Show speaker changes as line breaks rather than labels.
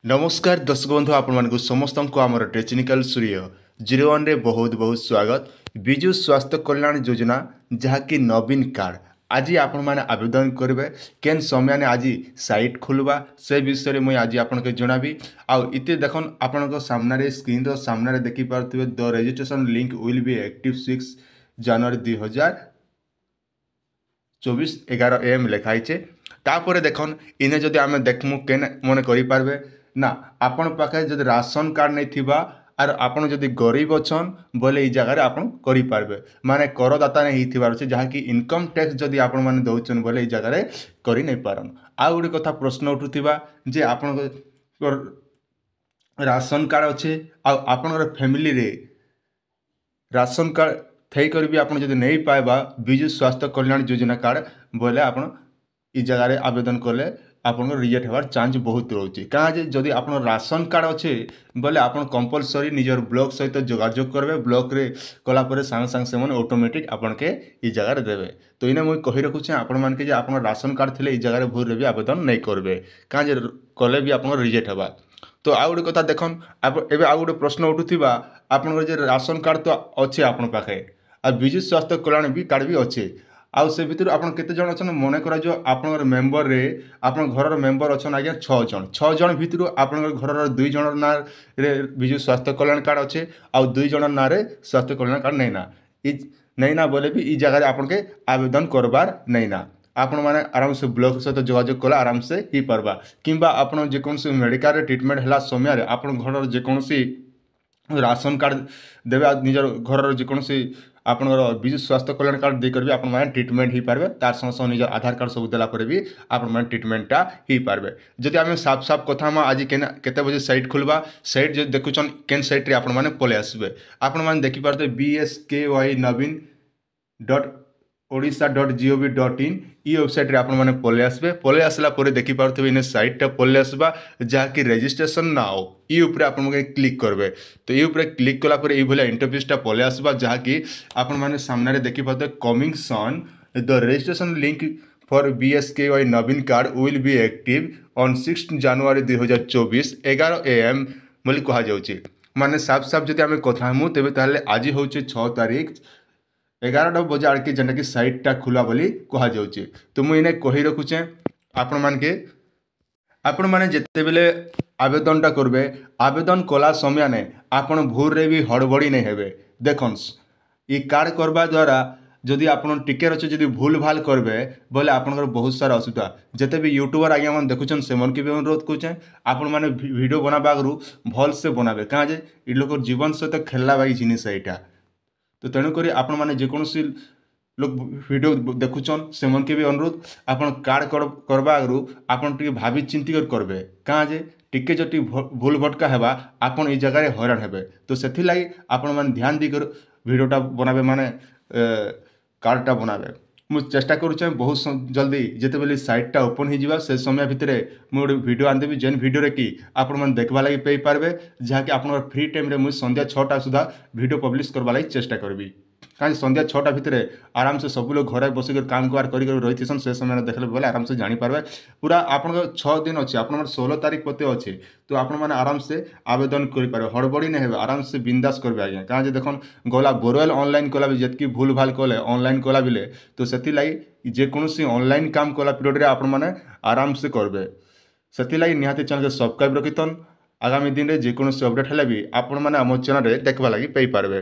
नमस्कार दर्शक बंधु आपण समस्त को आम टेक्निकल सूर्य 01 रे बहुत बहुत स्वागत। विजु स्वास्थ्य कल्याण योजना जहाँकि नवीन कार्ड आज आपण मैंने आवेदन करेंगे केन समय ने आज साइट खोलवा से विषय में आज आपको जनाबी आउ इते देखन आपण सामने स्क्रीन सामने देखिपे the registration link will be active 6 January 2024 11 AM लिखाई। तापर देखन इने जदि आम देखमु केन मन करें ना आपण पाखे जदि राशन कार्ड नहीं थिबा आर आपण जदि गरीब अच्छन बोले ई जगह आपण करि पारबे माने करदाता नहीं थिबार अछि जहाँकि इनकम टैक्स जदि आपण माने दउछन बोले ई जगह करि नहीं पारन। आ गुटे कथा प्रश्न उठुथिबा जे आपण राशन कार्ड अच्छे आपर फैमिली रे राशन कार्ड थई कर भी आपण जदि नहीं पाइबा विजु स्वास्थ्य कल्याण योजना कार्ड बोले आपण ई जगह आवेदन कले आपन रिजेक्ट होवार चांस बहुत रोचे कहाँ जदि आप राशन कार्ड अच्छे बोले आप कंपलसरी निजर ब्लॉक सहित जोगाजोग करेंगे ब्लॉक रे कलापर सांगे सांगे से ऑटोमेटिक आपन के ई जगह देवे। तो इन्हें मुझे कही रखुचे आपण मान के आप राशन कार्ड थे जगह भूल भी आवेदन नहीं करेंगे कहाँ कले भी आप रिजेक्ट होगा। तो आउ गोटे कथा देखन एवं आउ गोटे प्रश्न उठुवा आप राशन कार्ड तो अच्छे आपण पाखे आ विजु स्वास्थ्य कल्याण भी कार्ड भी अच्छे आउ से भितर आपन केते जण अछन मने करा जो आपन मेंबर रे आपन घर मेंबर अछन आज्ञा 6 जण भितर आपन घर 2 जण ना रे विजु स्वास्थ्य कल्याण कार्ड अच्छे आउ 2 जण ना रे स्वास्थ्य कल्याण कार्ड नहीं ना बोले भी ई जगह आपन के आवेदन करबार नहीं ना आपण माने आराम से ब्लॉक सहित जोगाजोग कला आराम से ही पारबा किंबा आपन जे कोनसी मेडिकल ट्रीटमेंट हला समय रे आपन घर जे कोनसी राशन कार्ड देवे निजर घर जेकोसी आपनर विजु स्वास्थ्य कल्याण कार्ड देकर भी आपण माने ट्रीटमेंट ही पारबे तार संग संग निजर आधार कार्ड सब देला पर भी आपण माने ट्रीटमेंटा ही पारबे। जदि आमे साफ साफ कथा हम आज केते बजे साइट खोलबा साइट जो देखुचन केन साइट रे आपण माने पले आसबे आपण माने देखि पारते bsky9bin.odisha.gov.in ई वेबसाइट रे आपण माने पले आसबे पले आसला परे देखि पारते इन साइटा पले आसबा जहाँकि रजिस्ट्रेशन नाउ ई ऊपर आपण क्लिक करबे। तो ई ऊपर क्लिक कला परे ई भलिया इंटरफेसटा पले आसबा जहाँकि आपण माने सामने देखि पारते coming soon the registration link for BSKY नवीन card will be active on 6 January 2024 11 AM बोली कहा जाउची माने साफ साफ जदि आमे कथा हमु तेबे ताले आज होउची 6 तारीख 11 बजे आड़के जेनटा कि साइटा खुला बोली कहा जाउची। तो मुझे इन्हें कही रखुचे आपण माने जेते बेले आवेदनटा करबे आवेदन कला समय ने आपण भूल रे भी हड़बड़ी नहीं हेबे देखन ई कार्ड करबा द्वारा जदि आपन टिके अच्छे जदि भूल भाल करबे बोले आपनकर बहुत सारा असुविधा जेते भी यूट्यूबर आज्ञा मन देखुचन से मन के भी अनुरोध करुचे आपण माने वीडियो बनाबा आगु भल से बनाबे कहाँ जे ई लोकर जीवन सहित खेलला बाई जिनिस एटा। तो तेणुक आपण मैंने जेकोसी लोग वीडियो देखुचन से मन के भी अनुरोध आपन कार्ड करवा आगु आपन टिके भाभी चिंती करबे कहाँ जे टिके जटी भूल भटका हेबा आपन ई जगह हैरान हेबे। तो सेथि लागि आपण माने ध्यान दी कर वीडियोटा बनाबे माने कार्डटा बनाबे मुझे चेष्टा करुचे बहुत जल्दी जिते बेले साइटा ओपन हो से समय भितर मुझे वीडियो आनदेवी जेन वीडियो रे कि आपण मैंने देखवा लगी पे पारे जहाँकि आप फ्री टाइम रे मुझे संध्या 6टा सुधा वीडियो पब्लिश करवा लगी चेष्टा करबी कहीं संध्या 6टा भितर आराम से सब लोग घर बसिक काम कार कर रही से समय देखले बोले आराम से जानीपारे पूरा आप 6 दिन अच्छे आप 16 तारीख पते अच्छे। तो आपण मैंने आराम से आवेदन करें हड़बड़ी नहीं है आराम से बिंदास करेंगे आज्ञा कहाँ देखन गला बोरवेल ऑनलाइन कला भी जितकी भूल भाल कले ऑनलाइन कला बिले तो से जेकोसी ऑनलाइन काम कला पीरियड रे आपण मैंने आराम से करेंगे से निहाती चैनल के सब्सक्राइब रखितन आगामी दिन में जेकोसी अपडेट है भी आपण मैंने आम चैनल देखा लगी पारे।